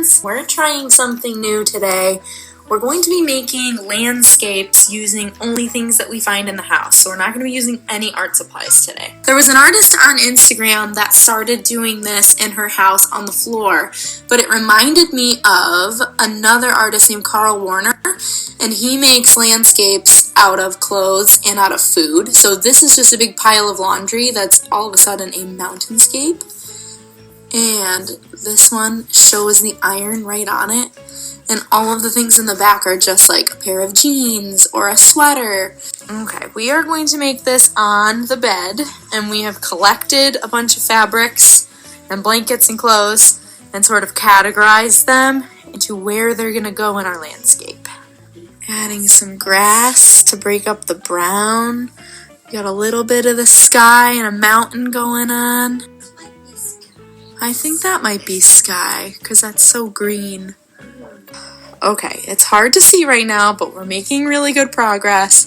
friends! We're trying something new today. We're going to be making landscapes using only things that we find in the house, so we're not going to be using any art supplies today. There was an artist on Instagram that started doing this in her house on the floor, but it reminded me of another artist named Carl Warner, and he makes landscapes out of clothes and out of food. So this is just a big pile of laundry that's all of a sudden a mountainscape. And this one shows the iron right on it. And all of the things in the back are just like a pair of jeans or a sweater. Okay, we are going to make this on the bed. And we have collected a bunch of fabrics and blankets and clothes and sort of categorized them into where they're going to go in our landscape. Adding some grass to break up the brown. We got a little bit of the sky and a mountain going on. I think that might be sky, because that's so green. Okay, it's hard to see right now, but we're making really good progress.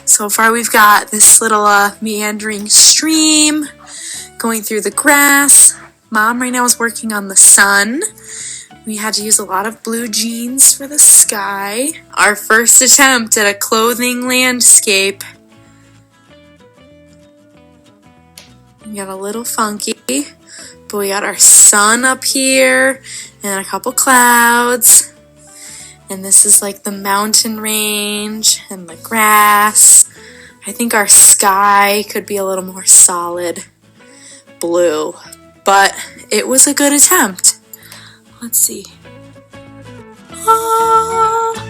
So far we've got this little meandering stream going through the grass. Mom right now is working on the sun. We had to use a lot of blue jeans for the sky. Our first attempt at a clothing landscape. We got a little funky. But we got our sun up here, and a couple clouds, and this is like the mountain range, and the grass. I think our sky could be a little more solid blue, but it was a good attempt. Let's see. Ah!